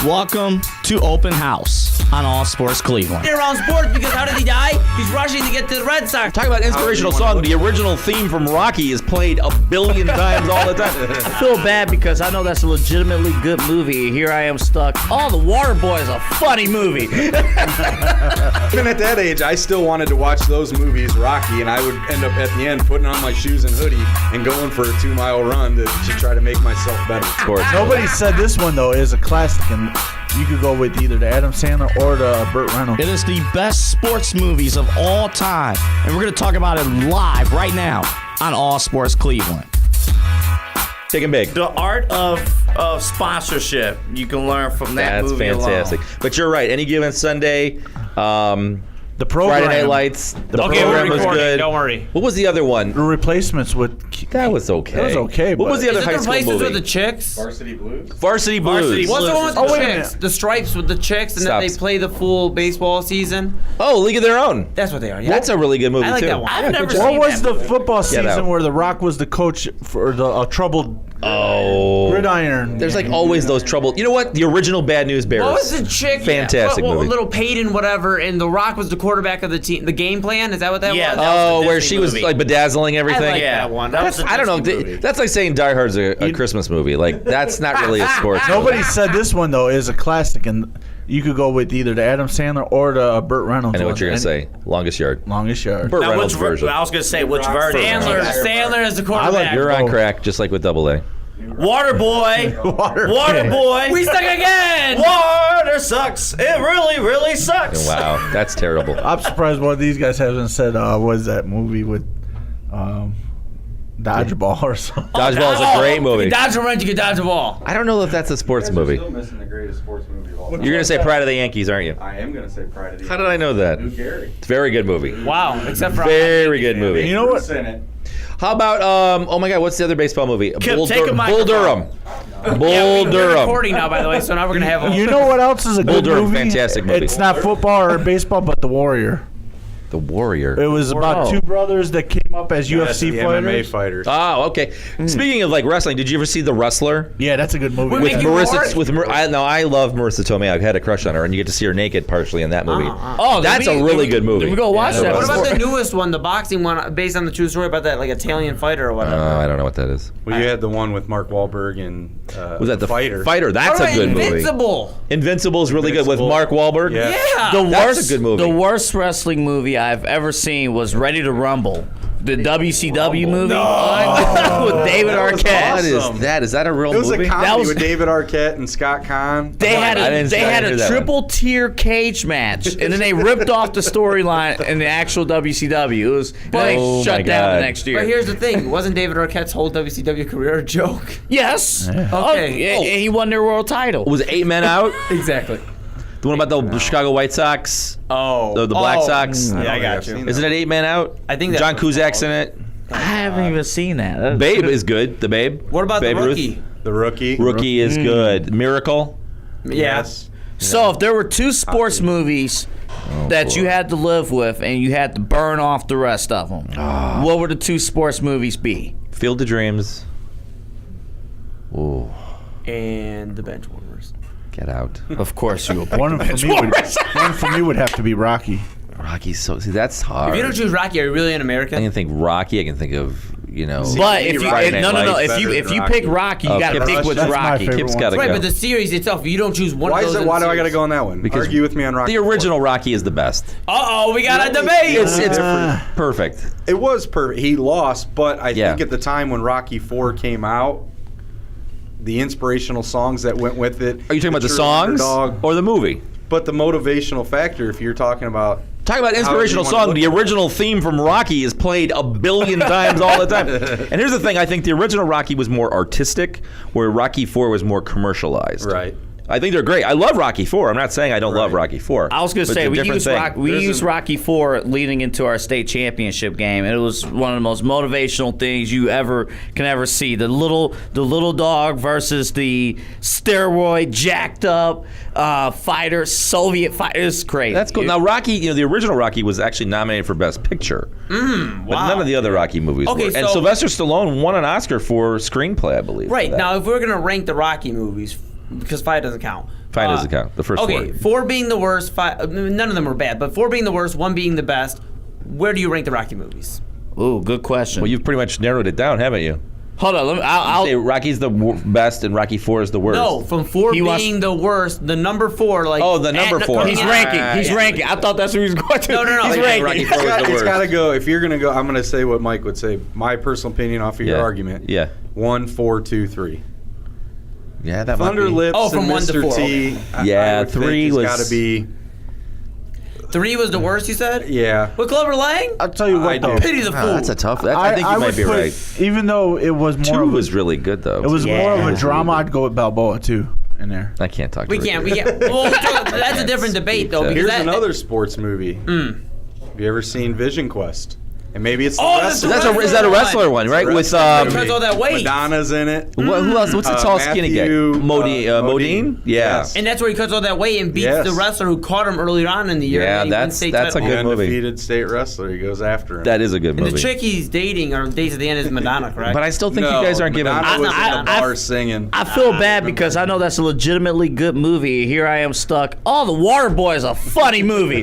Welcome to Open House on All Sports Cleveland. You're around sports because how did he die? He's rushing to get to the Red Sox. Talk about inspirational song. The original theme from Rocky is played a billion times all the time. I feel bad because I know that's a legitimately good movie. Here I am stuck. Oh, The Water Boy is a funny movie. Even at that age, I still wanted to watch those movies, Rocky, and I would end up at the end putting on my shoes and hoodie and going for a 2-mile run to try to make myself better. Of course. Nobody said this one, though, is a classic, and you could go with either the Adam Sandler or the Burt Reynolds. It is the best sports movies of all time, and we're going to talk about it live right now on All Sports Cleveland. Take him big. The art of sponsorship you can learn from that movie alone. That's fantastic. But you're right. Any given Sunday, The program. Friday Night Lights, the Okay, program we're was recording. good. Don't worry. What was the other one? The replacements with... That was okay. That was okay, What but- was the other Is it high the school places movie? with the chicks? Varsity Blues? Varsity Blues. Varsity What's the one with Oh, the wait a chicks? minute. The stripes with the chicks, and then they Stops. play the full baseball season. Oh, League of Their Own. That's what they are. Yeah. That's a really good movie, I like too. that one. I've never What seen was that the football Get season out. where The Rock was the coach for the troubled Oh. gridiron? There's like always those trouble. You know what? The original Bad News Bears. What was the chick? Fantastic movie. Little Peyton, whatever, and The Rock was the quarterback of the team. The game plan, is that what that Yeah, was? that was Oh, the where Disney she was movie. like bedazzling everything. I like Yeah, that one. that was I don't know. Disney movie. That's like saying Die Hard's a Christmas movie. Like that's not really a sports movie. Nobody said this one, though, is a classic, and you could go with either the Adam Sandler or the Burt Reynolds. I know one. what you're gonna say. Longest Yard. Longest Yard. Burt Now, Reynolds which version. I was going to say, which version? Sandler is the quarterback. You're on crack, just like with Double A. Water Boy. Water Boy. We stuck again. Water sucks. It really, really sucks. Wow, that's terrible. I'm surprised one of these guys hasn't said, what is that movie with Dodgeball or something? Dodgeball is a great You movie. dodge a run, you can dodge a ball. I don't know if that's a sports movie. Still missing the greatest sports movie of all time. You're gonna say Pride of the Yankees, aren't you? I am going to say Pride of the How did I know that? Lou Gehrig. It's a very good movie. Wow, except for Very good movie. You know what? Who's in it? How about oh my God, what's the other baseball movie? Take a Bull microphone. Durham. Bull We're Durham. recording now, by the way, so now we're gonna have. You know what else is a Bull good Durham, movie? fantastic movie. It's not football or baseball, but The Warrior. The Warrior. It was about two brothers that came up as UFC the fighters. MMA fighters. Oh, okay. Speaking of like wrestling, did you ever see The Wrestler? Yeah, that's a good movie. With With Mickey Marissa, Rourke? with I love Marissa Tomei. I've had a crush on her, and you get to see her naked partially in that movie. Oh, That's a really good movie. We go watch that. What about before. the newest one, the boxing one, based on the true story about that like Italian fighter or whatever? I don't know what that is. Well, you had the one with Mark Wahlberg and Was that the Fighter? Fighter. That's All a right, good movie. Invincible. Invincible is really good with Invincible. Mark Wahlberg. Yeah. Yeah. The That's worst, a good movie. The worst wrestling movie I've ever seen was Ready to Rumble, the WCW movie with David Arquette. What is that? Is that a real It was movie? a comedy That was- with David Arquette and Scott Conn. They had I a didn't they hear that triple tier cage match, and then they ripped off the storyline in the actual WCW. It was they Oh my shut down God. the next year. But here's the thing: wasn't David Arquette's whole WCW career a joke? Yes. Okay. Oh, and he won their world title. Was 8 Men Out? Exactly. The one about the Chicago White Sox? Oh. The Black Sox? Yeah, I got I've you. seen Isn't it 8 Men Out? I think that's John what it's Cusack's called. in it. I haven't even seen that. Babe is good. The Babe. What about Babe the Ruth. rookie? The Rookie. Rookie is good. Miracle. Yes. So if there were two sports movies that you had to live with and you had to burn off the rest of them, what would the two sports movies be? Field of Dreams. Ooh, And the Benchwarmers. get out. Of course you would. One for me would have to be Rocky. Rocky's so. See, that's hard. If you don't choose Rocky, are you really an I American? can think Rocky. I can think of But if you Friday Night no, Lights. if you pick Rocky, you Oh, got to Kip- pick which that's my Rocky. favorite Kip's one. got to Right, go. but the series itself, if you don't choose one Why of is those. it? Why do I got to go on that one? Because Argue with me on Rocky. The original Rocky is the best. Uh-oh, we got a debate. It's perfect. It was perfect. He lost, but I Yeah. think at the time when Rocky 4 came out, the inspirational songs that went with it. Are you talking about the True songs Underdog, or the movie? but the motivational factor, if you're talking about. Talk about How inspirational do you wanna song. look The at it? original theme from Rocky is played a billion times all the time. And here's the thing: I think the original Rocky was more artistic, where Rocky 4 was more commercialized. Right. I think they're great. I love Rocky 4. I'm not saying I don't love Rocky 4. I was going to But say it's a different thing. we used Rocky 4 leading into our state championship game. It was one of the most motivational things you can ever see. The little dog versus the steroid jacked up fighter, Soviet fighter. It's crazy. That's cool. Now Rocky, the original Rocky was actually nominated for Best Picture, but none of the other Rocky movies Okay, were. And so- Sylvester Stallone won an Oscar for screenplay, I believe. for Right, that. now if we're going to rank the Rocky movies, because 5 doesn't count. 5 doesn't count. The first okay, 4 being the worst, 5. None of them were bad, but 4 being the worst, 1 being the best. Where do you rank the Rocky movies? Ooh, good question. Well, you've pretty much narrowed it down, haven't you? Hold on, I'll Say Rocky's the best and Rocky 4 is the worst. No, from 4 being the worst, the number 4, like the number 4. He's ranking. He's ranking. I thought that's what he was going to. No. He's Like, ranking. Rocky 4 is the It's worst. got to go. If you're gonna go, I'm gonna say what Mike would say. My personal opinion off of your argument. Yeah. 1, 4, 2, 3. Yeah, that Thunder might be. Lips. Oh, from and 1 to Mr. 4, T. okay. Yeah, I would 3 think was- got to be. 3 was the worst, you said? Yeah. With Clubber Lang? I'll tell you I what, though. do. Pity the fool. That's a tough. I think you might would be put, right. Even though it was more 2 of a, was really good though. it was more of Yeah. a drama, I'd go with Balboa too in there. I can't talk. To We Ricky. can't. Well, that's a different debate, though. Because Here's that, another sports movie. Have you ever seen Vision Quest? And maybe it's the Oh, that's wrestler. Is that a wrestler one, right? With Turns all that weight. Madonna's in it. who else? What's the tall, skinny guy? Matthew, Modine. Yeah. Yes. And that's where he cuts all that weight and beats Yes. the wrestler who caught him earlier on in the year. Yeah, and he wins state that's a title. good movie. Undefeated state wrestler. He goes after him. That is a good And movie. the chick he's dating or dates at the end is Madonna, correct? But I still think no, you guys aren't giving. Madonna was I- in the I- bar singing. I feel bad because I know that's a legitimately good movie. Here I am stuck. Oh, The Waterboy is a funny movie.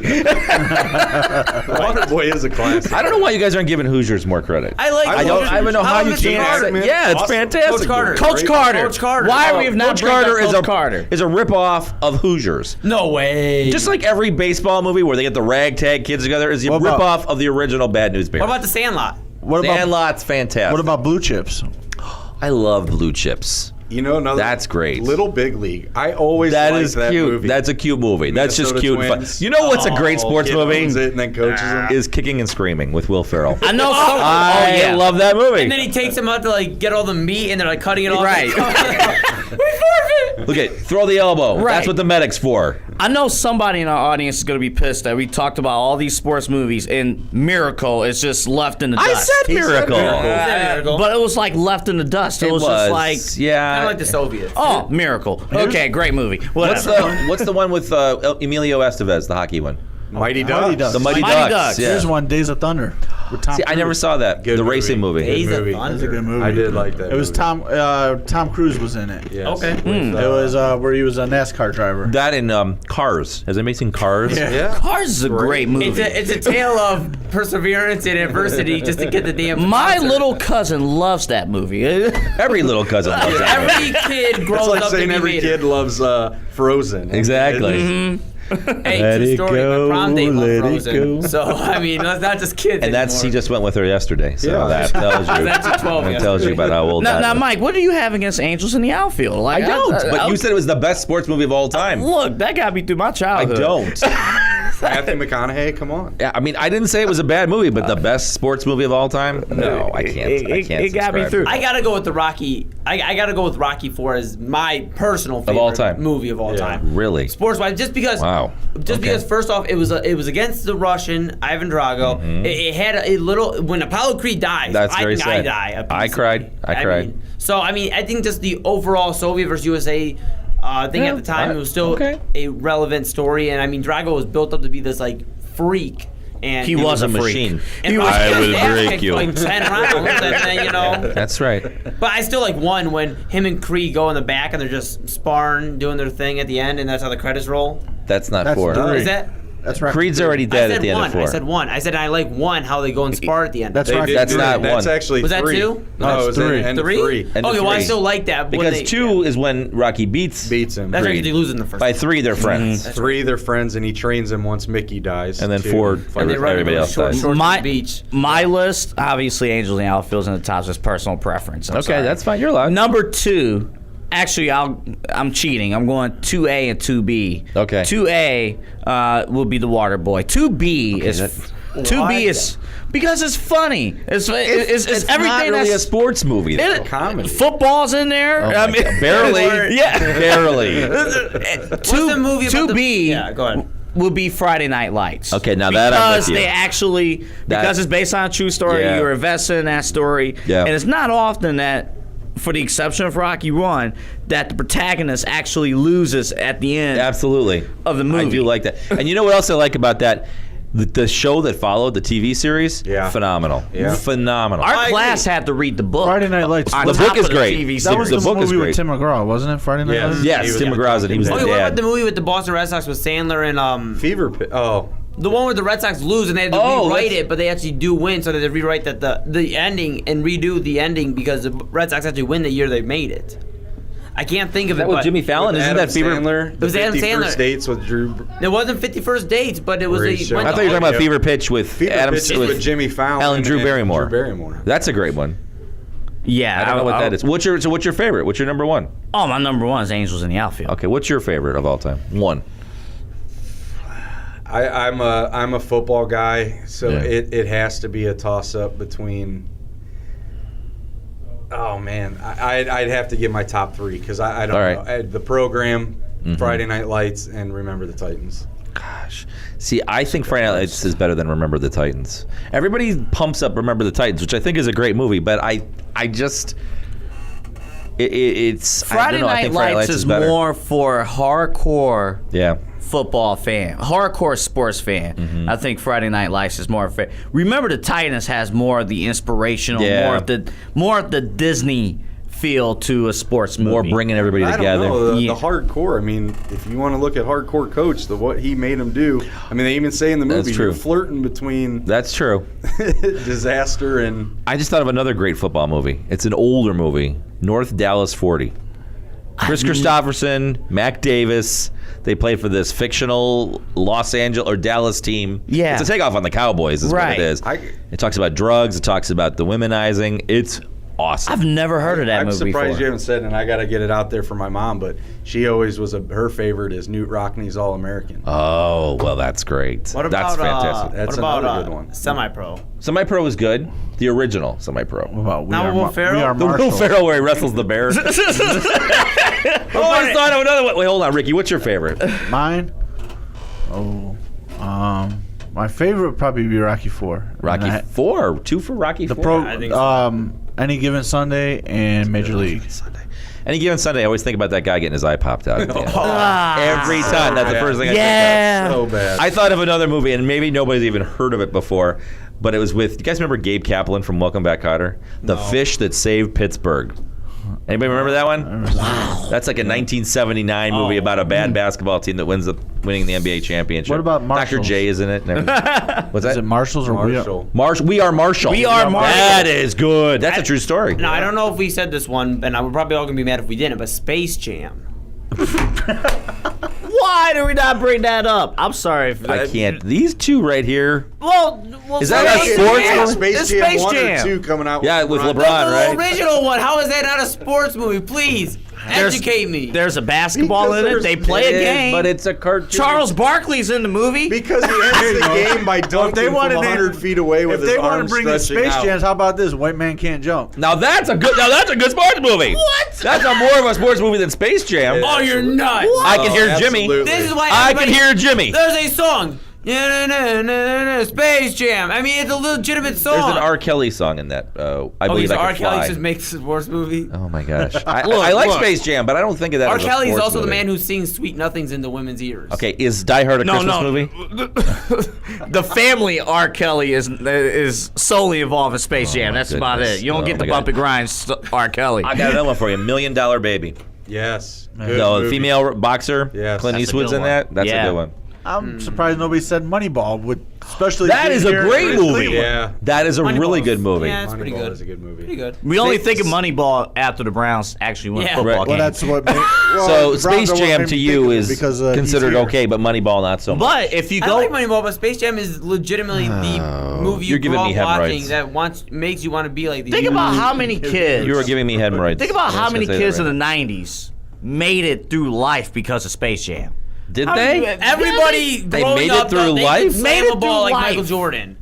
Waterboy is a classic. I don't know why you guys aren't giving Hoosiers more credit. I like. I don't even know how you Mr. can't Carter. say. Yeah, it's Awesome. fantastic. Coach Carter. Coach Carter. Coach Carter. Why are we have not Coach bring up Carter is Coach a Carter? is a ripoff of Hoosiers. No way. Just like every baseball movie where they get the ragtag kids together is a What about- ripoff of the original Bad News Bears. What about the Sandlot? What about Sandlot's fantastic. what about Blue Chips? I love Blue Chips. You know, another. That's great. Little Big League. I always That liked is that cute. movie. That's a cute movie. That's just Minnesota cute and fun. Twins. You know what's a great sports Kid movie? owns it and then coaches him. Is Kicking and Screaming with Will Ferrell. I know. I love that movie. And then he takes him out to like get all the meat, and they're like cutting it off. Right. we forfeit. Look at throw the elbow. Right. That's what the medic's for. I know somebody in our audience is going to be pissed that we talked about all these sports movies and Miracle is just left in the I dust. said Miracle. Miracle. But it was like left in the dust. It was just like, yeah. Kind of like the Soviets. oh, Miracle. Okay, great movie. Whatever. What's the one with Emilio Estevez, the hockey one? Mighty Mighty Ducks. Ducks. The Mighty Mighty Ducks. Ducks. Yeah. There's one, Days of Thunder. With Tom See, I never Cruise. saw that. Good the movie. racing movie. Days of movie. Thunder. That's a good movie. I did like that. It was movie. Tom Cruise was in it. Yes. Okay. With, It was where he was a NASCAR driver. That and Cars. Has anybody seen Cars? Yeah. Cars is a great movie. It's a tale of perseverance and adversity just to get the damn. My concert. little cousin loves that movie. Every little cousin loves that movie. Every kid grows It's like up saying to be every Vader. kid loves Frozen. Exactly. Hey, Let true it story. go, My prom date let it loved Frozen. go. So I mean, that's not just kids. And that's he anymore. just went with her yesterday. So Yeah. that tells you. That's a 12 That tells you about how old now, that now, is. Mike, what do you have against Angels in the Outfield? Like, I don't. But you said it was the best sports movie of all time. Look, that got me through my I childhood. don't. Matthew McConaughey, come on. Yeah, I mean, I didn't say it was a bad movie, but the best sports movie of all time? No, I can't. I can't. It got me subscribe. through. I gotta go with the Rocky. I gotta go with Rocky 4 as my personal favorite all time. movie of all Yeah. time. Really? Sports wise, just because. Wow. Just Okay. because, first off, it was against the Russian Ivan Drago. It had a little when Apollo Creed dies. Mm-hmm. That's very I sad. die. a piece I of cried. me. I cried. mean, so I mean, I think just the overall Soviet versus USA thing Yeah, at the time, it was still okay. a relevant story, and I mean, Drago was built up to be this like freak. And He was a freak. machine. And He was- Rocky I got will his ass break kicked you. Like 10 rounds, and then, you know. That's right. But I still like one when him and Creed go in the back and they're just sparring, doing their thing at the end, and that's how the credits roll. That's not That's four. three. Is that? That's right. Creed's already I dead said at the end one. of four. I said one. I said I like one how they go and spar at the end. That's They right. did That's do not that. That's one. actually Was that three. two? No, it was three. end of three. three. And Okay, well I three. still like that when Because they, two is when Rocky beats him. That's right, Creed. they lose in the first. By one. three, they're friends. Three, they're friends, and he trains him once Mickey dies. And then to four, fight And they run everybody into else short, dies. short My- beach. My list, obviously, Angels in the Outfield's in the top, just personal preference. I'm Okay, sorry. that's fine. You're allowed. Number two, actually, I'm cheating. I'm going 2A and 2B. Okay. 2A will be The Water Boy. 2B is 2B is because it's funny. It's everything not really that's a sports movie. Though. comedy. Football's in there. Oh my God. Barely. yeah. Barely. What's the movie about the- 2B Yeah, go ahead. will be Friday Night Lights. Okay, now that I'm with because you. they actually That- because it's based on a true story, Yeah. you're invested in that story, Yeah. and it's not often that, for the exception of Rocky 1, that the protagonist actually loses at the end Absolutely. of the movie. I do like that. And you know what else I like about that? The show that followed, the TV series, phenomenal. Yeah. Phenomenal. Our class had to read the book. Friday Night Lights. On The top book is of great. TV That was The the book is movie great. with Tim McGraw, wasn't it? Friday Night Yes. Lights? Yes, Tim McGraw's it. He was the Oh, what about dad. the movie with the Boston Red Sox with Sandler and Fever Pitch. Oh, the one where the Red Sox lose and they had to rewrite it, but they actually do win, so they had to rewrite the ending and redo the ending because the Red Sox actually win the year they made it. I can't think of Is that it. with but Jimmy Fallon? Isn't that Fever? Sandler, It was Adam 50 Sandler. First Dates with Drew. It wasn't 51st Dates, but it was Great show. I thought you were talking about Fever Pitch with Fever Adam Pitch is with Jimmy Fallon Alan Drew and Barrymore. Drew Barrymore. That's a great one. Yeah, I don't know what that is. What's your favorite? What's your number one? Oh, my number one is Angels in the Outfield. Okay, what's your favorite of all time? One. I'm a football guy, so Yeah. it has to be a toss up between. Oh man, I'd have to give my top three because I don't All right. know. The Program, Friday Night Lights, and Remember the Titans. Gosh. See, I think Friday Night Lights is better than Remember the Titans. Everybody pumps up Remember the Titans, which I think is a great movie, but I just it's I don't know, I Friday think Night Lights is better. more for hardcore Yeah. football fan, hardcore sports fan. Mm-hmm. I think Friday Night Lights is more fair. Remember the Titans has more of the inspirational, Yeah. more of the Disney feel to a sports movie. More bringing everybody I together. don't know, the Yeah. hardcore. I mean, if you want to look at hardcore coach, what he made him do. I mean, they even say in the movie That's true. you're flirting between That's true. disaster and. I just thought of another great football movie. It's an older movie, North Dallas 40. Chris Christopherson, Mac Davis. They played for this fictional Los Angeles or Dallas team. Yeah. It's a takeoff on the Cowboys is what Right. it is. It talks about drugs. It talks about the womenizing. It's awesome. I've never heard of that I'm movie surprised before. you haven't said it, and I got to get it out there for my mom, but she always was her favorite is Newt Rockney's All-American. Oh, well, that's great. What about That's fantastic. That's what about another good one. Semi-Pro? Semi-Pro was good. The original Semi-Pro. What about We Now Are Will Mar- Ferrell? We Are The Will Marshall. Ferrell where he wrestles the bear. Oh, I thought of another one. Wait, hold on, Ricky. What's your favorite? Mine? Oh, my favorite would probably be Rocky 4. Rocky And I- 4. 2 for Rocky The 4. pro, I think so. Any Given Sunday and Major League. Any given Sunday, I always think about that guy getting his eye popped out. At the end. Ah. Every time. That's the first thing I think Yeah. So bad. of. I thought of another movie, and maybe nobody's even heard of it before, but it was with, you guys remember Gabe Kaplan from Welcome Back, Kotter? The Fish That Saved Pittsburgh. Anybody remember that one? Wow. That's like a 1979 movie about a bad basketball team that winning the NBA championship. What about Dr. Marshalls? J is in it. and everything. What's that? Is it Marshalls or Marshall. We Are Marshall. We Are Marshall. That is good. That's a true story. Now, I don't know if we said this one, and we're probably all going to be mad if we didn't, but Space Jam. Why do we not bring that up? I'm sorry. If I can't. These two right here. Well, Is that a Space sports Jam. movie? Space It's Jam Space 1 Jam. or 2 coming out. Yeah, with LeBron, The right? original one. How is that not a sports movie? Please educate me. There's a basketball Because in it. They play It a is, game. but it's a cartoon. Charles Barkley's in the movie. Because he ends the game by dunking from 100 feet away with If his they want to arms bring in stretching Space out. Jams, how about this? White Man Can't Jump. Now that's a good sports movie. What? That's a more of a sports movie than Space Jam. Oh, you're nuts. I can hear Jimmy. absolutely. This is why I can everybody- hear Jimmy. There's a song. Space Jam. I mean, it's a legitimate song. There's an R. Kelly song in that. I believe so I R. Can Kelly Fly. just makes a sports movie. Oh my gosh. I like Space Jam, but I don't think of that R. as a Kelly is sports also the movie. man who sings sweet nothings into women's ears. Okay, is Die Hard a Christmas movie? The family R. Kelly is solely involved in Space Jam. my That's about goodness. it. You don't Oh get my the God. bump and grind R. Kelly. I got another one for you. $1 Million Baby. Yes. Good The movie. female boxer. Yes. Clint That's a Eastwood's good in one. that. That's Yeah. a good one. I'm surprised nobody said Moneyball, especially That is a here great in movie. Cleveland. Yeah. That is a really Moneyball's- good movie. Yeah, it's pretty Moneyball good. is a good movie. Pretty good. We only think of Moneyball after the Browns actually win a Yeah. football Right. game. Well, that's what. So Space Jam to you is considered considered okay, but Moneyball not so much. But if you I go, like Moneyball, but Space Jam is legitimately the movie you You're giving grew me up watching hemorrhoids. that makes you want to be like the think about how many kids. You were giving me hemorrhoids. Think about I how was many gonna say kids that in right. the '90s made it through life because of Space Jam. Did How they? do you- Everybody They growing made it up through thought they life? could Made slam it a ball through like life. Michael Jordan.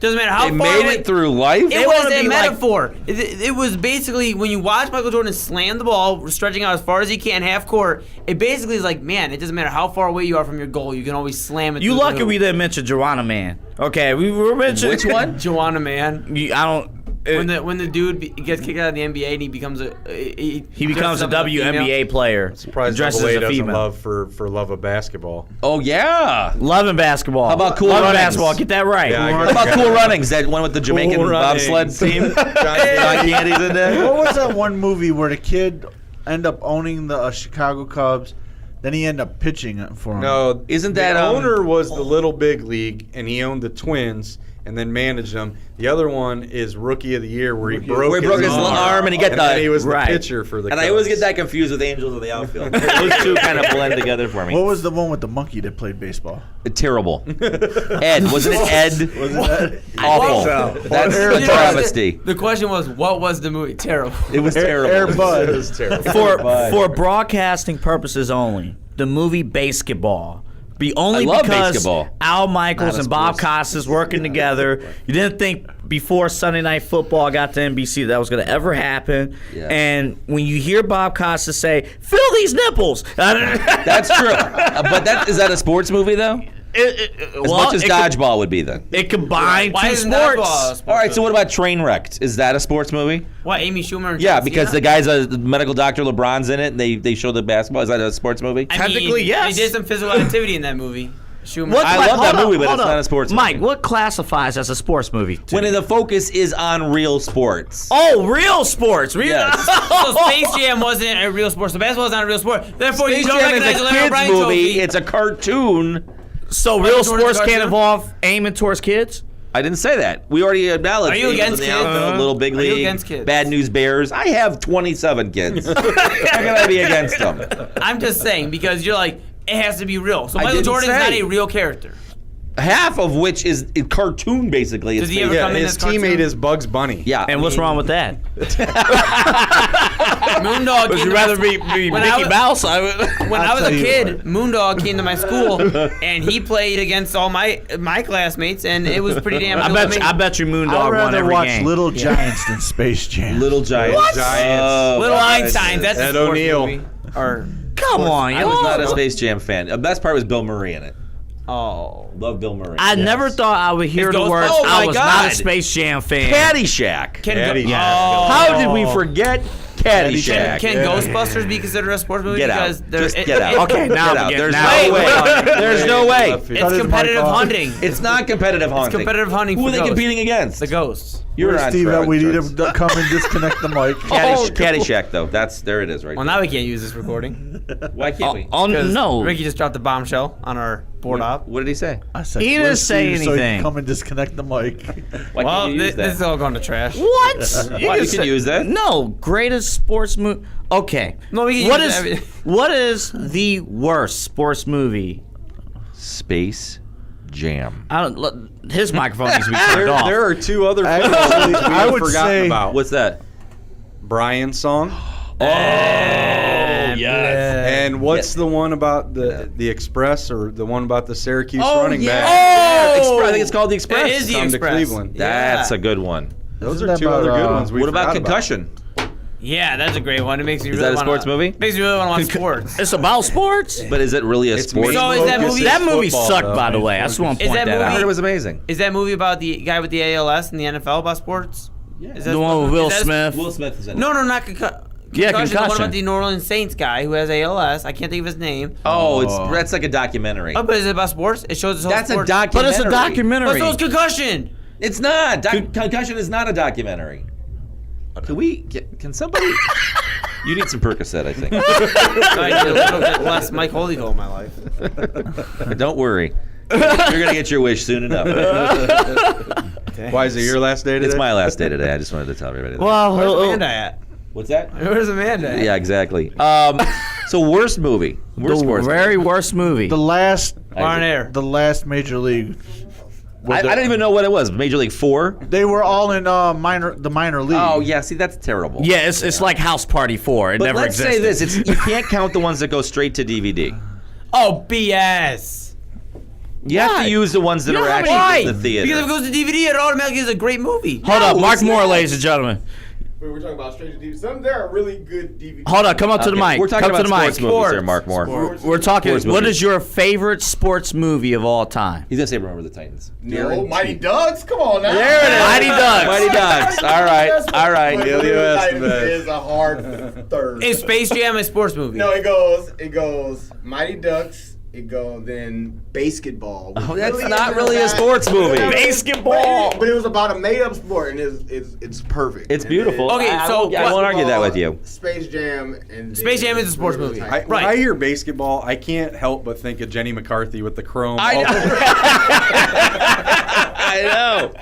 Doesn't matter how They far made away. it through life? It wanna was a be like- metaphor. It was basically when you watch Michael Jordan slam the ball, stretching out as far as he can, half court. It basically is like, man, it doesn't matter how far away you are from your goal, you can always slam it. You through the lucky hoop. we didn't mention Joanna Man. Okay, we were mentioning Which one? Joanna, man. I don't. when the dude gets kicked out of the NBA and he becomes he becomes a WNBA player. Surprised dresses Double A as a doesn't female. love for love of basketball. Oh yeah. Loving basketball. How about Cool Loving Runnings? basketball. Get that right. Yeah, I How guess. about Cool Runnings? That one with the Jamaican Cool bobsled Runnings. team. John Hey. Candy's in there. What was that one movie where the kid ended up owning the Chicago Cubs? Then he ended up pitching it for him. No, Isn't the that, owner was the Little Big League, and he owned the Twins, and then managed them. The other one is Rookie of the Year, where he broke his arm and he got then he was right. the pitcher for the. And I Cubs. always get that confused with Angels of the Outfield. Those two kind of blend together for me. What was the one with the monkey that played baseball? Terrible. Ed, wasn't it Ed? Was it that? Awful. so. That's Or a Air travesty. The question was, what was the movie? Terrible. It was terrible. Air Bud. It was terrible. For broadcasting purposes only, the movie Basketball. Be only I love because basketball. Al Michaels Not a and Bob sports. Costas working together. You didn't think before Sunday Night Football got to NBC that was going to ever happen. Yeah. And when you hear Bob Costas say, "Fill these nipples," That's true. But is that a sports movie though? As much as dodgeball would be then. It combined Why two isn't that sports. a sports All right, so movie? what about Trainwrecked? Is that a sports movie? What, Amy Schumer? And Yeah, John because the Cena? guy's a medical doctor, LeBron's in it, and they show the basketball. Is that a sports movie? I Technically, mean, yes. They did some physical activity in that movie. Schumer. What I cla- love that hold movie, but hold it's not a sports Mike, movie. what classifies as a sports movie? to When you? the focus is on real sports. Oh, real sports. Real. Yes. So Space Jam wasn't a real sport. So basketball is not a real sport. Therefore, Space you don't Jam recognize is the a Larry kids O'Brien movie. trophy. It's a cartoon. So Michael real Jordan's sports can't cartoon? involve aiming towards kids? I didn't say that. We already acknowledged. Are you Angels against in the kids? Outfield, Little Big Are you League, against kids? Bad News Bears. I have 27 kids. How can I be against them? I'm just saying because you're like it has to be real. So I Michael didn't Jordan is not say. a real character. Half of which is a cartoon, basically. Does he ever Yeah, come in his as cartoon? teammate is Bugs Bunny. Yeah. And what's wrong with that? Moondog. Would came you to rather my- be When I Mickey was- Mouse? I would. When I was tell a you kid, Moondog came to my school, and he played against all my classmates, and it was pretty damn. I cool. bet you I'd Moondog won rather every watch game. Little Giants than Space Jam. Little Giants. Giants. Oh, Little God. Einstein. That's a Ed sports O'Neill. movie. Or Come on, I yo. was not a Space Jam fan. The best part was Bill Murray in it. oh, Love Bill Murray. I never thought I would hear It's the Ghost- words. Oh I my was not God. a Space Jam fan. Caddyshack. can Caddyshack. How did we forget Caddyshack? Can Ghostbusters be considered a sports movie? Get out. Because there- Just it- get it- out. Okay, now Get we out. get- There's now no we way. get- There's no way. It's Cut his competitive mic off. hunting. It's not competitive hunting. competitive hunting Who for are they ghosts. competing against? The ghosts. You're Where's on Steve, track, we need Charles. him to come and disconnect the mic. Caddyshack, though. There it is right Well, now we can't use this recording. there. Why can't we? Oh, 'Cause no. Ricky just dropped a bombshell on our board op. What did he say? I said, He didn't where's say Steve so he can anything. come and disconnect the mic. Why Well, can't you use this is that? all going to trash. What? Why you can use that? No, greatest sports movie. Okay. No, we can What use is every- what is the worst sports movie? Space Jam. I don't. His microphone needs to be turned off. There are two other films Actually, we I have would forgotten say- about. What's that? Brian's song? yes. And what's the one about the Express, or the one about the Syracuse running back? Oh! I think it's called The Express. It is the Come to Express. Cleveland. That's Yeah. a good one. Those Isn't are that two other about, good ones. We What about forgot Concussion? Yeah, that's a great one. It makes me Is really that a wanna, sports movie? Makes me really want to watch sports. It's about sports. But is it really a It's sport? So is that focus movie- That movie football, sucked, though. by the way. I just want to Is point that that I heard movie- it out. was amazing. Is that movie about the guy with the ALS in the NFL about sports? Yeah. Is that The one with Will Smith. Will Smith is in it. No, not Yeah, The one Concussion. about the New Orleans Saints guy who has ALS. I can't think of his name. Oh, that's like a documentary. Oh, but is it about sports? It shows his whole That's a sports. documentary. But it's a But documentary. so is Concussion. It's not. Concussion is not a documentary. Can somebody? You need some Percocet, I think. I need a little bit less Mike Holyko in my life. Don't worry. You're gonna get your wish soon enough. Why is it your last day today? It's my last day today. I just wanted to tell everybody that. Well, Where's Amanda at? What's that? Where's Amanda at? Yeah, exactly. So worst movie. Worst the sports very worst movie. The last On air. the last Major League. I don't even know what it was. Major League 4? They were all in the minor league. Oh, yeah. See, that's terrible. Yeah, it's like House Party 4. It But never let's existed. say this. You can't count the ones that go straight to DVD. Oh, BS. You have Why? to use the ones that You know are how actually many- in the theater. Because if it goes to DVD, it automatically is a great movie. Hold up, No, Mark it's Moore, not. ladies and gentlemen. We're talking about Stranger DVDs. There are really good DVDs. Hold on, come up to the mic. We're talking come about to the mic. sports movies there, Mark Moore. We're talking. Sports What movies. is your favorite sports movie of all time? He's gonna say Remember the Titans. No, Mighty Ducks. Come on now. There it is. Mighty Ducks. Mighty Ducks. All right. All right. Titans is a hard third. Is Space Jam a sports movie? No, it goes Mighty Ducks. It goes then basketball. Oh, that's not really a sports movie. Basketball. But it was about a made-up sport, and it's perfect. It's And beautiful. Okay, so I won't argue that with you. Space Jam and Space Jam is a sports movie. When Right. I hear basketball, I can't help but think of Jenny McCarthy with the chrome. I know.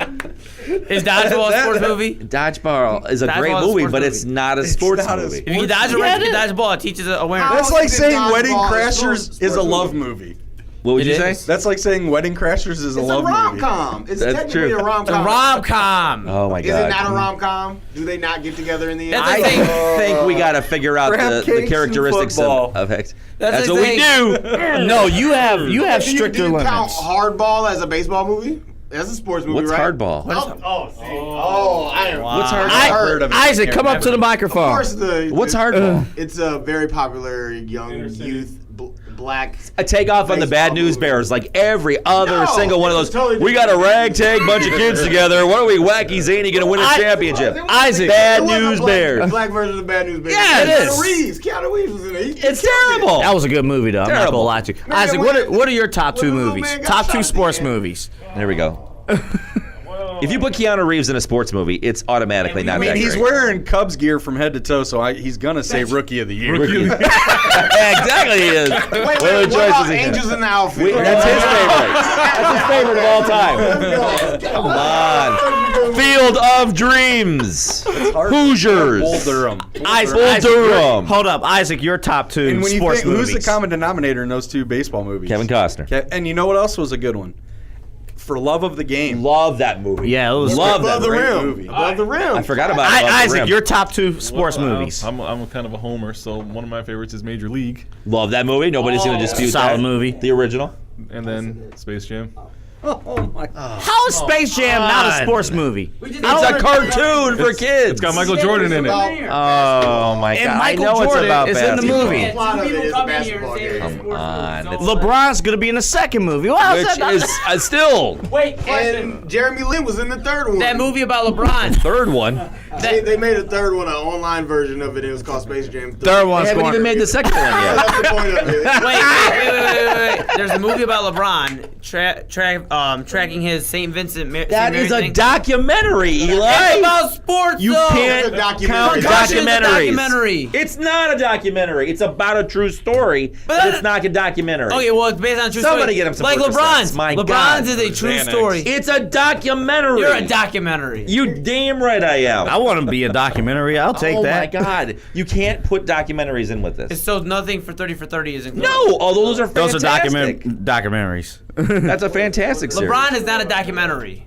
Is Dodgeball a sports movie? Dodgeball is a Dodgeball great is a movie, sports but movie. it's not a sports not a movie. If you dodge a dodgeball, it teaches awareness. That's How like is it saying Dodgeball Wedding a Crashers sports is a movie? love movie. What would It you is? say? That's like saying Wedding Crashers is a It's love a rom-com. movie. It's That's technically true. a rom-com. The rom-com. Oh my Is god. it not a rom-com? Do they not get together in the end? That's I the thing. think we got to figure out Crab the cakes and characteristics football. of it. That's That's the what we thing. do. No, you have Do you stricter count limits. Hardball as a baseball movie? That's a sports movie, What's right? Hardball? I am. Wow. I've I- heard of it. Isaac, come up to the Of microphone. course, What's Hardball? It's a very popular young youth black. A takeoff on the Bad Baseball News movie. Bears, like every other No, single one of those. it's totally We got a different. ragtag bunch of kids together. What are we, wacky zany, gonna win a championship? Isaac. Bad It was a News black- Bears. Black version of the Bad News Bears. Yeah, it is. Keanu Reeves was in it. He It's killed it. terrible. That was a good movie, though. I'm not Terrible. gonna lie to you. Man, Isaac, when- what are your top when two the little movies? man got Top shot two at the sports end. movies. There we go. If you put Keanu Reeves in a sports movie, it's automatically not I mean, that he's great. wearing Cubs gear from head to toe, so he's gonna say Rookie of the Year. Yeah, exactly, he is. Wait, What what other about choices he has? Angels in the Outfield? That's his favorite. That's his favorite of all time. Come on. Field of Dreams. Bull Hoosiers. Durham. Isaac, Durham. hold up, Isaac. Your top two And when you sports think, movies. who's the common denominator in those two baseball movies? Kevin Costner. And you know what else was a good one? For Love of the Game. Love that movie. Yeah, it was. Love Above that the movie. rim. movie. Above the rim. I forgot about Above the Isaac, Rim. your top two sports Well, movies. I'm kind of a homer, so one of my favorites is Major League, Love that movie. Nobody's going to dispute Solid that. movie. The original. and then Space Jam. Oh my God. How is Space Jam not a sports movie? It's a cartoon for kids. It's got Michael Jordan in it. Oh my And God! Michael I know Jordan it's about is in the basketball. movie. The plot of it is a come in here basketball and say game. it's a sports on, movie. it's- LeBron's gonna be in the second movie. Well, how's Which that not- is still Wait, question. And Jeremy Lin was in the third one. That movie about LeBron. third one. They made a third one, an online version of it. It was called Space Jam 3. Third I one's haven't going. even made the second one yet. That's the point of it. Wait. There's a movie about LeBron tracking his St. Vincent. That is a documentary, It's Eli. about sports. You though. can't It's a documentary. count Concussion's a documentaries. documentary. It's not a documentary. It's about a true story, but that- it's not a documentary. Okay, well, it's based on a true Somebody story. get him some like Percocets. LeBron's. My LeBron's God. is a true Xanax. story. It's a documentary. You're a documentary. You damn right I am. I want to be a documentary. I'll take oh that. my God! You can't put documentaries in with this. So nothing for 30 for 30 is included. No, although those are Those are fantastic. documentaries. That's a fantastic series. LeBron is not a documentary.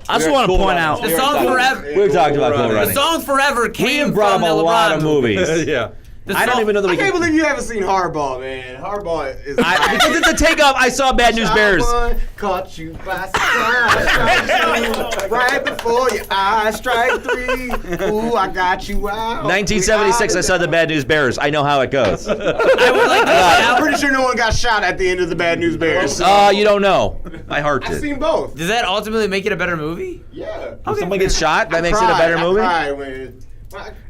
I just want to point out. The song Forever. We've talked about Cool The Running. song Forever We came have brought from him the a LeBron lot of movie. movies. Yeah. The I don't song- even know that I we can't can. believe you haven't seen Hardball, man. Hardball is. Because it's a takeoff. I saw Bad News Bears. Someone caught you by surprise. Right before your eyes, strike three. Ooh, I got you out. 1976. I saw the Bad News Bears. I know how it goes. I would like to I'm pretty sure no one got shot at the end of the Bad News Bears. You don't know. My heart I've did. seen both. Does that ultimately make it a better movie? Yeah. If someone gets shot, that makes it a Cried. better I movie. cried when-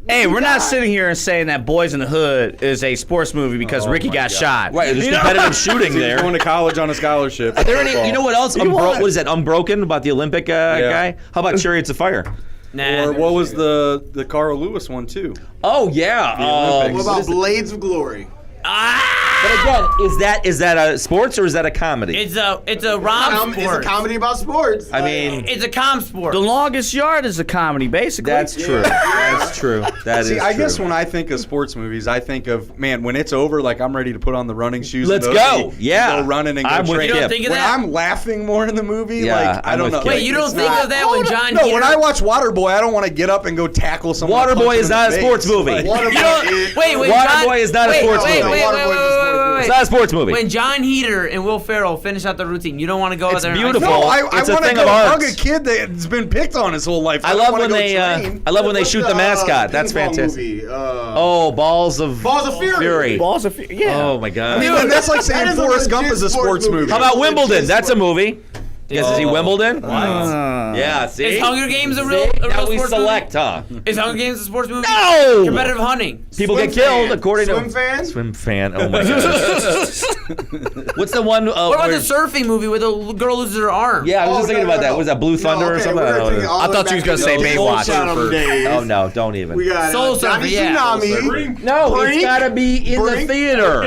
Hey, we're not He sitting here and saying that Boys in the Hood is a sports movie because Ricky got shot. Right, there's You know? competitive shooting He's there. going to college on a scholarship. Are there any? You know what else? what? What is that? Unbroken about the Olympic guy? How about Chariots of Fire? Nah. Or what was the Carl Lewis one too? Oh yeah. Olympics. What about Blades of Glory? But again, is that a sports or is that a comedy? It's a rom It's a sport. comedy about sports. I mean, It's a com sport. The Longest Yard is a comedy, basically. that's true. That's true. That is See, I guess true. when I think of sports movies, I think of when it's over, like I'm ready to put on the running shoes. Let's and go. Yeah. go running and go I'm with train. you. You don't think of When that? I'm laughing more in the movie, Yeah, like I I'm don't with know. you. Wait, you don't It's think not- of that when John No, Heater... when I watch Waterboy, I don't want to get up and go tackle someone. and punch Waterboy them is in not the a sports face. movie. Like, Waterboy You don't, is- wait, Waterboy John, is not a wait, sports wait, movie. Wait, Waterboy is a sports movie. It's not a sports movie. When John Heater and Will Ferrell finish out the routine, you don't want to go out It's there. beautiful. No, I It's a want to thing go of hug arts. a kid that's been picked on his whole life. I don't love wanna when go they. train. I love when they shoot the mascot. That's fantastic. Movie? Oh, Balls of Fury. Balls of yeah. Oh my God. And that's like saying That is a Forrest Gump legit is a sports sports movie. movie. How about Wimbledon? That's a movie. You guys see Wimbledon? Yeah, see? Is Hunger Games a real Now we sports select, huh? movie? Is Hunger Games a sports movie? No! Competitive hunting. People Swim get killed fan. according Swim to fan? Swim fan. Oh my God. What's the one? What about where- the surfing movie where the girl loses her arm? Yeah, I was just thinking about that. no. Was that Blue Thunder or okay, something? we're I don't taking know. all I the thought way you was back gonna to say the Baywatch. Soul days. Oh no, don't even. We got Soul Surfer, Johnny yeah. Tsunami. No, it's Brink? gotta be in the Brink? theater.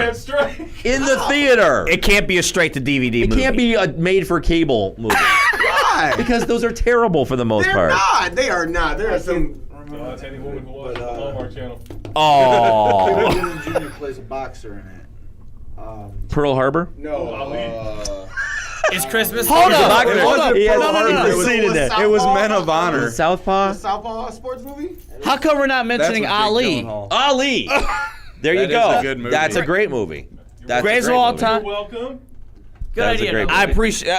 In the theater. It can't be a straight to DVD It movie. can't be a made-for-cable movie Why? because those are terrible for the most They're part. not. They are not. There are some. Any woman who watches the Hallmark Channel. Oh. William Jr. plays a boxer in it. Pearl Harbor. No. It's Christmas. Hold up. Boxer. Hold up. He has No, no, no, no. a scene in there. It was Men of Honor. Southpaw. Southpaw sports movie? How come we're not mentioning That's with Ali? Jake Gyllenhaal. Ali. There you That is go. a good movie. That's a great movie. That's Greatest a of great all movie. time. Welcome. Good That's a idea. great though. I appreciate.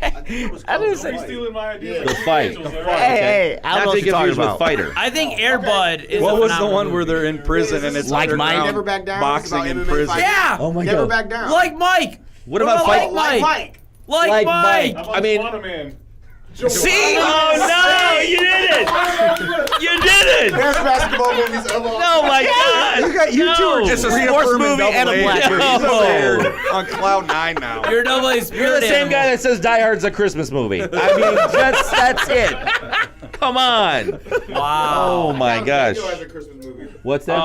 I think it was I didn't called say- Don't be stealing my idea. The fight. Hey, I don't Not know to what you're talking confuse with about. fighter. I think Air Bud is What a was the phenomenal one where movie. they're in prison and it's Like Mike? underground Never Back Down? boxing It's in about MMA prison? fighting. Yeah. Oh my Never God. back down. Like Mike. What about fight? Like Mike? Like Mike. How about I mean- Spider-Man? See? Oh no, you did it! You did it! Best basketball movies of all Oh my God! You two are just No. sports movie and a black movie. No. on cloud nine now. You're nobody's You're spirit the same animal. guy that says Die Hard's a Christmas movie. I mean, that's it. Come on. Wow. Oh my gosh. As a Christmas movie. What's that?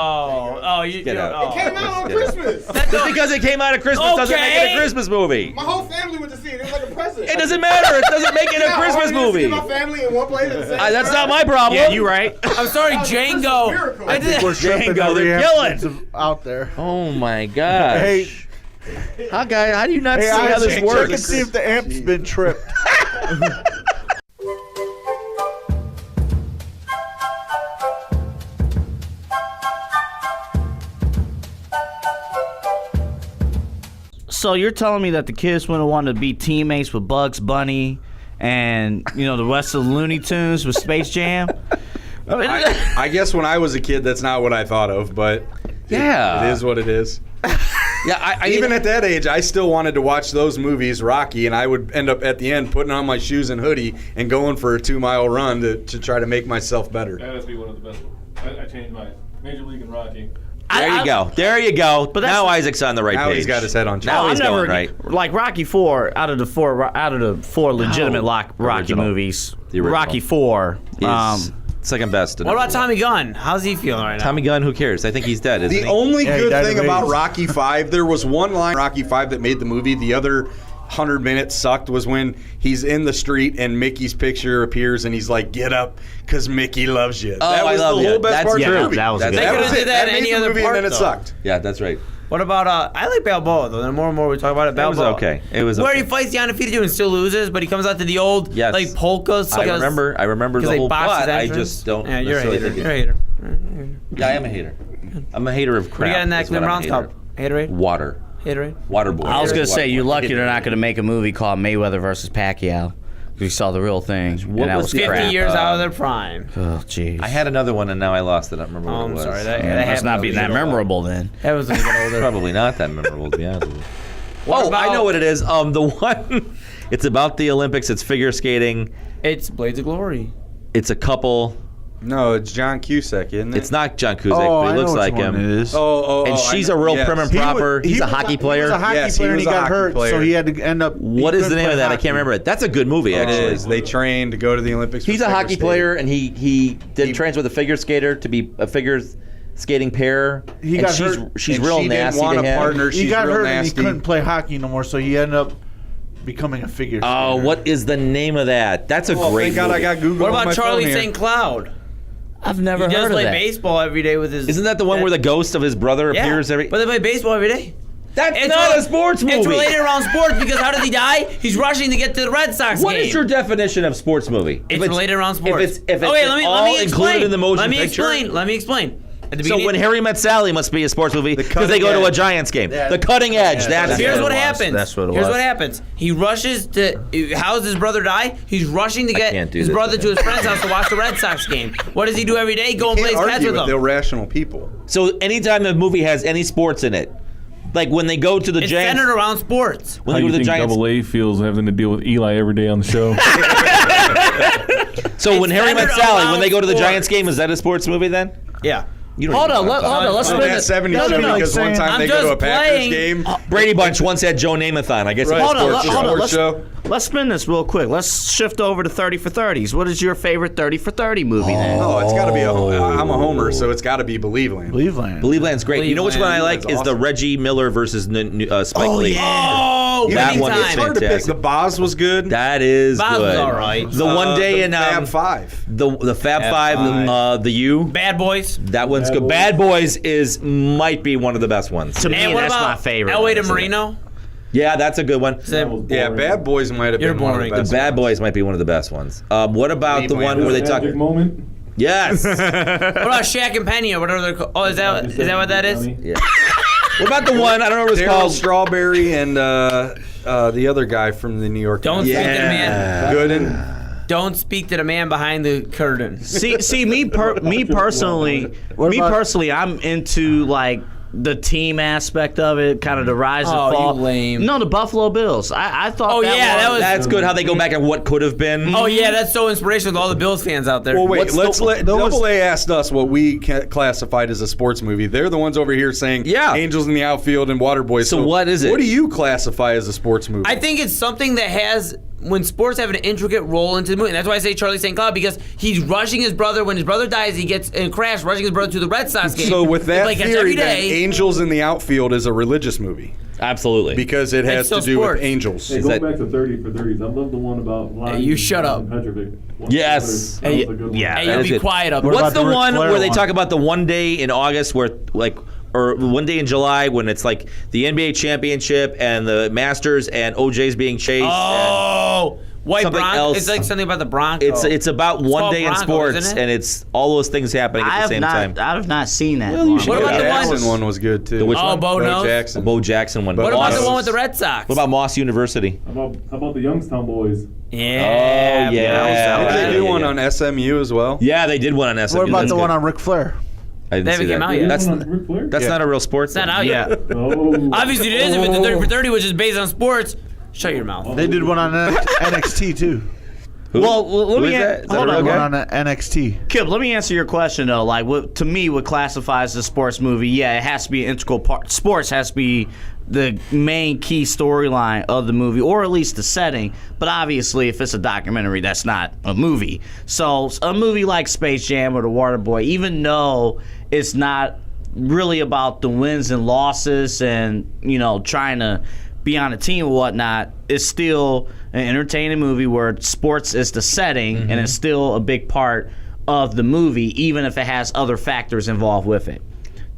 You Get out. oh. Came out on Get out. Christmas. Just because it came out at Christmas doesn't make it a Christmas movie. My whole family went to see it. It was like a present. It doesn't matter. It doesn't make it a Yeah, Christmas all of you movie. see My family in one place at the same That's time. not my problem. Yeah, you right. I'm sorry, Django. miracle. I did. We're stripping Django, every they're evidence killing. out there. Oh my gosh. Hey, How do you not see how I this check works? and see if the amp's been tripped. So you're telling me that the kids wouldn't want to be teammates with Bugs Bunny and, you know, the rest of the Looney Tunes with Space Jam? I mean, I guess when I was a kid, that's not what I thought of, but Yeah. it is what it is. Yeah, I Even at that age, I still wanted to watch those movies, Rocky, and I would end up at the end putting on my shoes and hoodie and going for a 2-mile run to try to make myself better. That has to be one of the best ones. I changed mine. Major League and Rocky. There you go. There you go. But that's- now Isaac's on the right Now page. he's got his head on Now track. he's I never going right. like Rocky 4 out of the four legitimate Rocky Original. movies. The original. Rocky 4. He's second best. What about Tommy Gunn? How's he feeling right now? Tommy Gunn? Who cares? I think he's dead. Isn't The he? only Yeah, he good died thing of about AIDS. Rocky 5, there was one line in Rocky 5 that made the movie. The other 100 minutes sucked was when he's in the street and Mickey's picture appears and he's like, "Get up, because Mickey loves you." Oh, that I was love the you. whole best That's part of true. the movie. That was That's good. They right. could've did that That any made the other movie part, and then it though. sucked. Yeah, that's right. What about I like Balboa though. The more and more we talk about it, It was Balboa. okay. It was where okay. he fights the undefeated dude and still loses, but he comes out to the old Yes. like polkas. I remember because the they whole boxed his plot. I entrance. just don't Yeah, you're a necessarily hater. think You're a it. hater. Yeah, I am a hater. I'm a hater of crap. What do you got in that is what Cleveland I'm a Browns hater. cup? Haterade. Water. Haterade. Water boy. I was going to say, Water you're boy. lucky they're not going to make a movie called Mayweather versus Pacquiao. We saw the real thing. What and that was was the- 50 crap. years out of their prime. Oh, jeez. I had another one and now I lost it. I don't remember what Oh, it I'm was. sorry. That Must happened not to be me. that memorable then. That was when you got older. Probably not that memorable, to be honest with you. What Oh, I about- know what it is. The one, it's about the Olympics. It's figure skating. It's Blades of Glory. It's a couple. No, it's John Cusack, isn't it? It's not John Cusack, Oh, but I he know looks which like one him. it is. And she's a real prim and proper. He's a hockey player. He was a hockey Yes, he player and was he a got hockey hurt, player. so he had to end up. What is the name of that? I can't remember it. That's a good movie, actually. They trained to go to the Olympics. He's for a figure hockey skating. player, and he did trains with a figure skater to be a figure skating pair. He and got she's hurt. she's And real she didn't nasty want to a him. partner. He She's got real hurt and he nasty. couldn't play hockey no more, so he ended up becoming a figure skater. Oh, what is the name of that? That's a Oh, great thank God movie. I got Google What on my about phone Charlie here. St. Cloud? I've never He does heard of play that. baseball every day with his. Isn't that the one where the ghost of his brother Yeah, appears every? but they play baseball every day. That's It's not rel- a sports movie. It's related around sports because how does he die? He's rushing to get to the Red Sox What game. is your definition of sports movie? It's related around sports. If it's okay, let me all explain. included in the motion let me picture. explain. Let me explain. At the So beginning, when Harry Met Sally must be a sports movie because they Cutting go to a Edge. Giants game. Yeah. The Cutting Edge. That's here's it. what was. happens. That's what it Here's was. what happens. He rushes to. How's his brother die? He's rushing to get can't do his this brother with to his friend's house to watch the Red Sox game. What does he do every day? Go and play Can't catch argue with with them. irrational people. So anytime the movie has any sports in it, like when they go to the It's Giants, centered around sports. when How they go you to the think Giants. Double A feels having to deal with Eli every day on the show? So when Harry Met centered Sally, when they go to the around Giants game, is that a sports movie then? Yeah. You don't Hold even on, know what I'm talking let's Oh, spin that it. 70 No, show no, because one saying- time I'm they go to a just Packers playing- game. Brady Bunch once had Joe Namathon. I guess Right. it's Hold a on, sports show. sports show. let's spin this real quick. Let's shift over to 30 for 30s. What is your favorite 30 for 30 movie then? Oh, it's got to be I'm a homer, so it's got to be Believeland. Cleveland. Believeland's great. You know which one I like Cleveland's is the awesome. Reggie Miller versus Spike Lee. Oh, That winning one is time. It's hard to pick. Fantastic. The Boz was good. That is Bob was good. all right. The one day the in Fab Five. the Fab Five, Five. the U. Bad Boys. That one's good. Bad Boys might be one of the best ones. To me, And what that's about my favorite. Elway to honestly. Marino? Yeah, that's a good one. Yeah, Bad Boys might have You're been one of boring. the The best. Bad Boys might be one of the best ones. What about the one where they talk? Magic moment. Yes. What about Shaq and Penny or whatever they're called? Oh, is that what that is? Yeah. What about the one? I don't know what it's Daryl called. Strawberry and the other guy from the New York. Don't Times. speak to the man. Gooden. Don't speak to the man behind the curtain. See, me personally, What about- personally, I'm into like the team aspect of it, kind of the rise and Oh, you fall. lame. No, the Buffalo Bills. I thought. Oh, yeah, that was- That's good. How they go back and what could have been. Oh yeah, that's so inspirational to all the Bills fans out there. Well, wait. What's Let's the- let there was- Double A asked us what we classified as a sports movie. They're the ones over here saying Yeah. Angels in the Outfield and Waterboy. So what is it? What do you classify as a sports movie? I think it's something that has when sports have an intricate role into the movie. And that's why I say Charlie St. Cloud, because he's rushing his brother. When his brother dies, he gets in a crash, rushing his brother to the Red Sox game. So with They that play catch theory, every then day. Angels in the Outfield is a religious movie Absolutely. because it has It's to still do sports. with angels. Hey, Is go that- back to 30 for 30s. I love the one about Lonnie you shut up. Petrovic. Yes. That was a good one. Yeah. Hey, That you is be good. quiet up. What's about the the Ric one Flair where they one? talk about the one day in August where like or one day in July when it's like the NBA championship and the Masters and OJ's being chased? Oh, white Something Bronco. else. It's like something about the Bronco. It's about one called day in Bronco, sports isn't it? and it's all those things happening at the same time. I have not seen that. Well, you one. should What go about to the that. one- Jackson one was good too. The which Oh, one? Bo Bo knows. Jackson. Bo Jackson one. But What about Moss- the one with the Red Sox? What about Moss University? How about the Youngstown boys? Yeah. Oh, yeah. Bro. Did they do Yeah, one yeah. on SMU as well? Yeah, they did one on SMU. What about That's the good. one on Ric Flair? I didn't They see haven't that. came out yet. That's One on Ric Flair? that's not a real sport. It's not thing. out Yeah. yet. Oh. Obviously, it is if it's the 30 for 30, which is based on sports. Shut your mouth. They did one on NXT too. Who? Well, let Who me is a- that? Is that hold a real on, guy? One on NXT. Kip, let me answer your question though. Like, what to me, what classifies a sports movie? Yeah, it has to be an integral part. Sports has to be the main key storyline of the movie, or at least the setting. But obviously, if it's a documentary, that's not a movie. So, a movie like Space Jam or The Waterboy, even though it's not really about the wins and losses and trying to be on a team or whatnot, it's still an entertaining movie where sports is the setting and it's still a big part of the movie, even if it has other factors involved with it.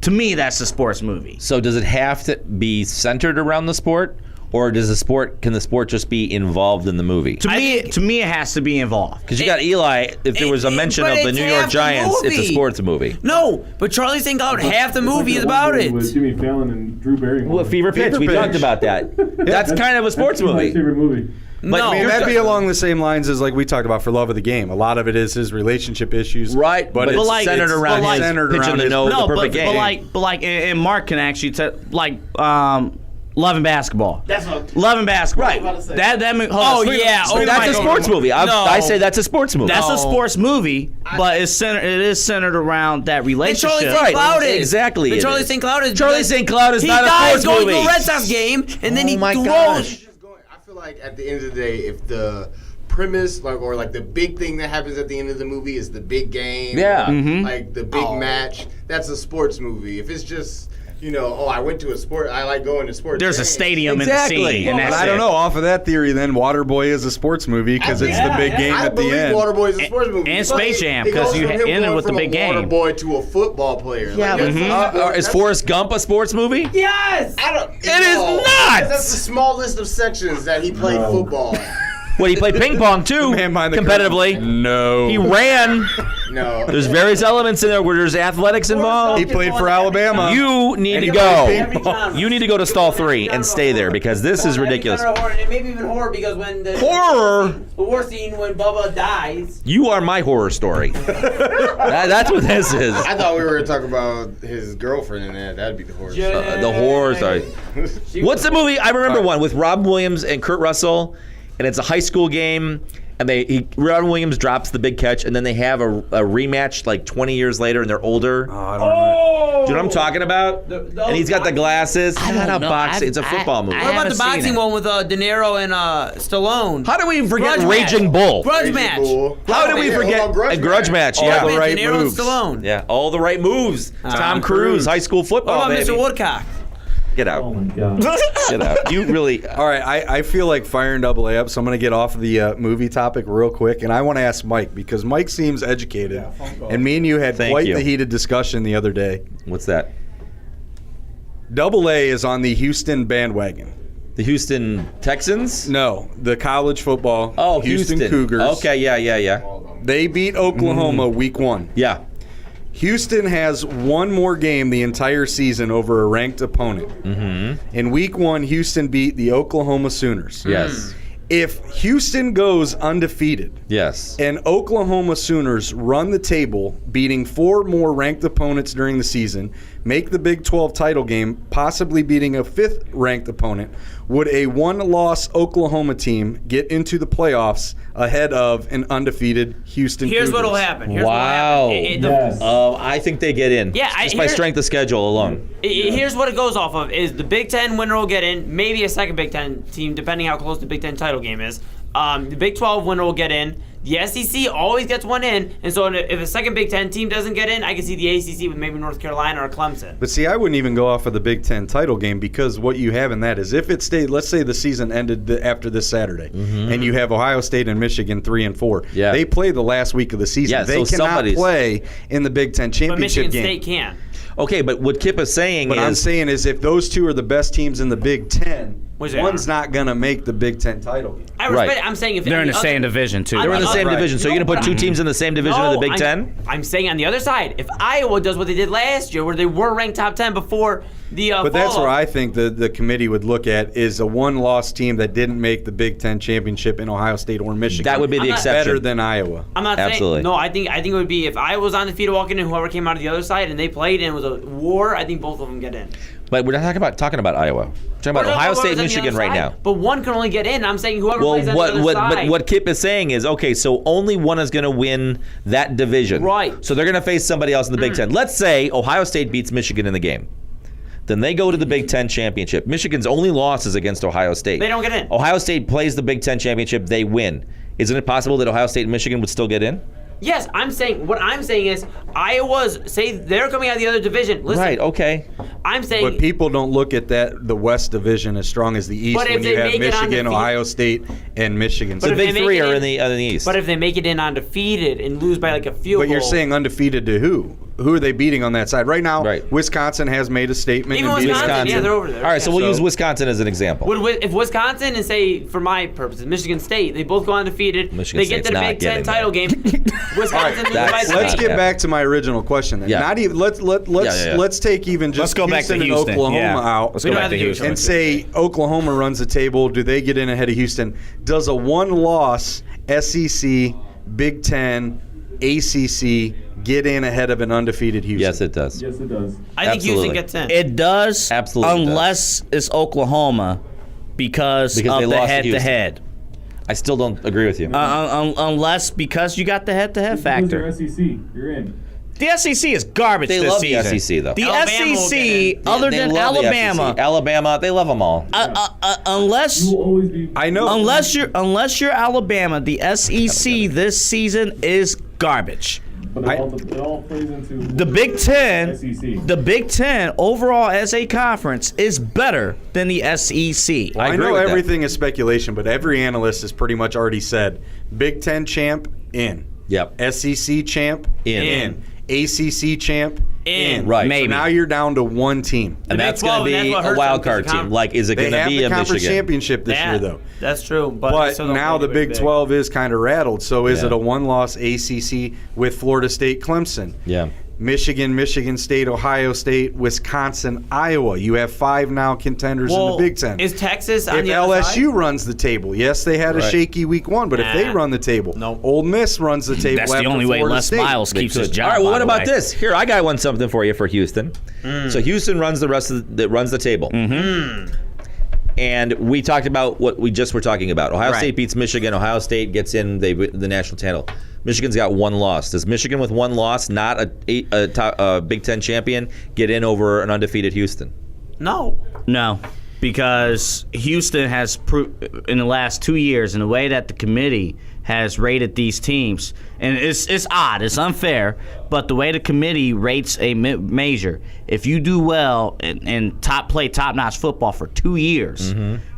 To me, that's a sports movie. So does it have to be centered around the sport, or can the sport just be involved in the movie? To me, it has to be involved. Because you got Eli. If there was a mention but of the it's New half York the Giants, it's a movie. sports movie. No, but Charlie St. Cloud, half the movie is about it. With Jimmy Fallon and Drew Barrymore. Well, Fever Pitch. We Pitch. talked about that. That's kind of a sports That's my movie. favorite movie. But No. I mean, you're- that'd be along the same lines as like we talked about for Love of the Game. A lot of it is his relationship issues, Right, but it's like- centered around but like- his centered pitching around the his- no, No, the perfect game. but like, and Mark can actually Love and Basketball. Love and Basketball. Right. Oh, yeah. Oh, That's a sports movie. I say that's a sports movie. That's No. a sports movie, but it is centered around that And relationship. Charlie St. Right, Cloud is. exactly But it Charlie is. St. Cloud is. Charlie St. Cloud is he not a dies sports going movie. to a Red Sox game, and then he my throws. gosh. I feel like at the end of the day, if the premise, or the big thing that happens at the end of the movie is the big game, Yeah. like the big match, that's a sports movie. If it's just, I went to a sport, I like going to sports. There's a games. stadium Exactly. in the scene, and But that's I don't it. know. Off of that theory, then Waterboy is a sports movie because it's the big game I at the believe end. Waterboy is a sports movie. and But Space Jam, it 'cause goes you from him ended going with the from big a game. Waterboy to a football player. Yeah, Like, is Forrest Gump a sports movie? Yes. I don't. It is not! That's the small list of sections that he played football. Well, he played ping pong too, Man behind the competitively. curtain. No. He ran. No. There's various elements in there where there's athletics involved. He played for Alabama. You need to go. You need to go to stall 3 and stay there because this is ridiculous. And maybe even horror because when the Horror? the war scene when Bubba dies. You are my horror story. That's what this is. I thought we were talking about his girlfriend in that. That'd be the horror. The horror story. What's the movie? I remember one with Robin Williams and Kurt Russell, and it's a high school game. And Robin Williams drops the big catch, and then they have a rematch like 20 years later, and they're older. Oh, I don't know. Do you know what I'm talking about? And he's got the glasses. I It's don't not know. boxing. It's a football movie. I What about haven't the boxing seen it. one with De Niro and Stallone? How do we forget Grudge match. Raging Bull? Grudge match. How did we forget a grudge match? All Yeah. the right De Niro moves. and Stallone. Yeah, all the right moves. Tom Cruise, Cruise. high school football. What about baby. Mr. Woodcock? Get out. Oh my God. Get out. You really. All right, I feel like firing double A up, so I'm going to get off of the movie topic real quick, and I want to ask Mike because Mike seems educated, and me and you had Thank quite you. the heated discussion the other day. What's that? Double A is on the Houston bandwagon. The Houston Texans? No, the college football. Oh, Houston Cougars. Okay, yeah. They beat Oklahoma week 1. Yeah. Houston has one more game the entire season over a ranked opponent. Mm-hmm. In week 1, Houston beat the Oklahoma Sooners. Yes. If Houston goes undefeated Yes. and Oklahoma Sooners run the table, beating 4 more ranked opponents during the season, make the Big 12 title game, possibly beating a 5th ranked opponent, would a one-loss Oklahoma team get into the playoffs ahead of an undefeated Houston Here's Cougars? what'll happen. Wow. Yes. I think they get in. Yeah, just by strength of schedule alone. Here's what it goes off of: is the Big Ten winner will get in, maybe a second Big Ten team, depending how close the Big Ten title game is. The Big 12 winner will get in. The SEC always gets one in, and so if a second Big Ten team doesn't get in, I can see the ACC with maybe North Carolina or Clemson. But see, I wouldn't even go off of the Big Ten title game because what you have in that is if it stayed, let's say the season ended after this Saturday, and you have Ohio State and Michigan 3-4. Yeah. They play the last week of the season. Yeah, they so cannot somebody's- play in the Big Ten But championship Michigan game. State can. Okay, but what Kip is saying But is I'm saying is if those two are the best teams in the Big Ten, Which they one's are. not going to make the Big Ten title game. I respect Right. it. I'm saying if They're in the the same division, too. they're in the on same other- division. So you're No, going to put but two teams in the same division of the Big Ten? I'm saying on the other side, if Iowa does what they did last year, where they were ranked top 10 before the But that's fall where off. I think the committee would look at is a one-loss team that didn't make the Big Ten championship in Ohio State or Michigan. That would be the I'm not- exception. better than Iowa. I'm not Absolutely. saying no. I think it would be if I was on the field walking in, whoever came out of the other side and they played and it was a war. I think both of them get in. But we're not talking about Iowa. We're talking about Or Ohio whoever's State, on the Michigan other right side. now. But one can only get in. I'm saying whoever Well, plays on the other but side. what Kip is saying is okay. So only one is going to win that division, Right. So they're going to face somebody else in the Big Ten. Let's say Ohio State beats Michigan in the game. Then they go to the Big Ten championship. Michigan's only loss is against Ohio State. They don't get in. Ohio State plays the Big Ten championship. They win. Isn't it possible that Ohio State and Michigan would still get in? Yes, I'm saying what I'm saying is Iowa's say they're coming out of the other division. Listen, Right. Okay. I'm saying But people don't look at the West Division as strong as the East But if when they you have make it Michigan, undefeated- Ohio State, and Michigan. The if big they make three it are in- in the East. But if they make it in undefeated and lose by like a field But goal, you're saying undefeated to who? Who are they beating on that side? Right now, Right. Wisconsin has made a statement. Even and beating Wisconsin, yeah, they're over there. All right. So we'll So- use Wisconsin as an example. if Wisconsin and say, for my purposes, Michigan State, they both go undefeated. Michigan they get State's to the not Big Ten getting title game. Wisconsin loses by that's- three. Let's get Yeah. back to my original question. Then. Yeah. Not even let's Yeah. let's take even just Let's go back to Houston and Houston. Oklahoma Yeah. out. Let's We go don't back have to to do Houston. And say Oklahoma runs the table. Do they get in ahead of Houston? Does a one-loss SEC, Big Ten, ACC get in ahead of an undefeated Houston? Yes, it does. Yes, it does. I think Absolutely. Houston gets in. It does, Absolutely does. unless it's Oklahoma, because Because they of the lost to head-to-head. I still don't agree with you. Unless because you got the head-to-head factor. You're SEC. You're in. The SEC is garbage They this love the season. SEC, though. The Alabama will get SEC, in. other They than love the Alabama, SEC. Alabama, they love them all. unless You will always be. I know. unless you're Alabama, the SEC this season is garbage. But it all plays into The Big Ten, SEC. the Big Ten overall as a conference is better than the SEC. I I agree know with that. everything is speculation, but every analyst has pretty much already said Big Ten champ in. Yep. SEC champ In. ACC champ in. Right. Maybe. So now you're down to one team. And Big that's going 12, to and be that's what a hurts wild them, 'cause card the team. Like, is it They going to have be the a conference Michigan? championship this year, though. That's true. But, But still don't now play the Big big. 12 is kind of rattled. So is Yeah. it a one-loss ACC with Florida State, Clemson? Yeah. Michigan, Michigan State, Ohio State, Wisconsin, Iowa. You have 5 now contenders in the Big Ten. Is Texas on If the other LSU side? runs the table, yes, they had a Right. shaky week 1, but if they Nah. run the table, Ole Miss runs the table. That's the after only way Florida Les State. Miles keeps his job. All right. Well, by what the about way. this? Here, I got something for you for Houston. So Houston runs the table. And we talked about what we just were talking about. Ohio Right. State beats Michigan. Ohio State gets in the national title. Michigan's got 1 loss. Does Michigan with 1 loss, not a Big Ten champion, get in over an undefeated Houston? No. No, because Houston has in the last 2 years, in the way that the committee has rated these teams, and it's odd, it's unfair, but the way the committee rates a major, if you do well and play top-notch football for 2 years,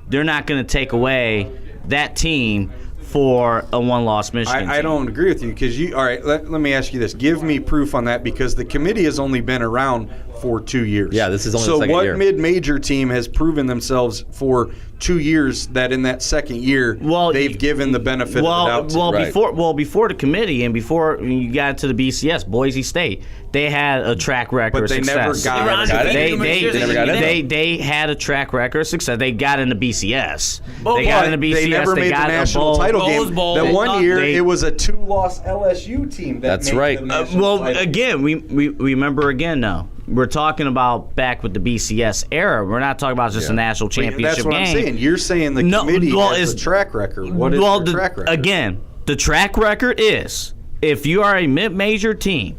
they're not going to take away that team for a 1-loss Michigan team. I don't agree with you because all right, let me ask you this. Give me proof on that because the committee has only been around for 2 years. Yeah, this is only so the second what year. mid-major team has proven themselves for 2 years that in that second year they've given the benefit of the doubt to? Right. Before the committee and before you got into the BCS, Boise State, they had a track record But of they success. never got it. They never got in. They had a track record of success. They got into BCS. Well, They got into BCS. They never made the got a national bowl. title Rose game. Bowl. That one year, They- it was a 2-loss LSU team. That's made right. the national title. Again, we remember again though. We're talking about back with the BCS era. We're not talking about just a national championship That's what game. I'm saying. You're saying the committee has a track record. What is the track record? Again, the track record is if you are a mid-major team.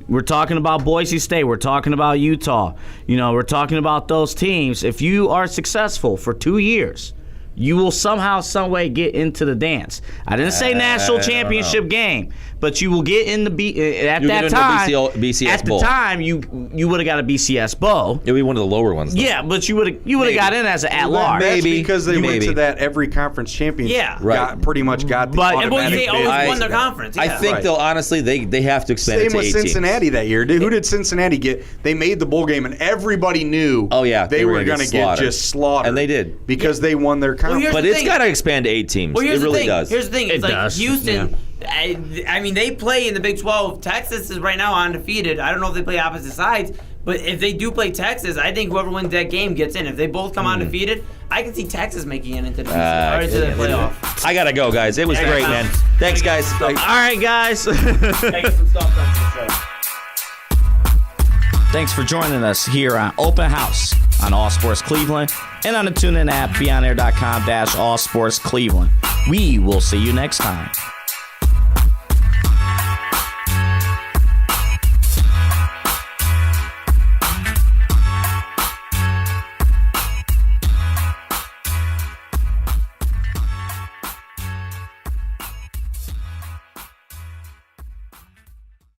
We're talking about Boise State. We're talking about Utah. We're talking about those teams. If you are successful for 2 years, you will somehow, some way get into the dance. I didn't say national championship game, but you will get in the at You'll that get into time. BCS at the bowl. time, you would have got a BCS bowl. It'll be one of the lower ones, though. Yeah, but you would have got in as an at-large. That's Maybe. because they went Maybe. to that every conference championship. Yeah. Right. Pretty much got the But- And Boise automatic State always bid. won their conference. I Yeah. think Right. they'll honestly they have to expand it Same to with 8 Cincinnati that year. Who did Cincinnati get? They made the bowl game, and everybody knew. Oh, yeah, they were going to get slaughtered. just slaughtered, And they did. because they won their conference. here's But the it's thing. got to expand to 8 teams. Well, here's It the really thing. does. Here's the thing. It's It like does, Houston. I mean, they play in the Big 12. Texas is right now undefeated. I don't know if they play opposite sides, but if they do play Texas, I think whoever wins that game gets in. If they both come undefeated, I can see Texas making it into the BCS, or into the playoff. I got to go, guys. It was Yeah, great, guys. man. Thanks, guys. All right, guys. I get some stuff done for the show. Thanks for joining us here on Open House on All Sports Cleveland and on the TuneIn app, beonair.com/All Sports Cleveland. We will see you next time.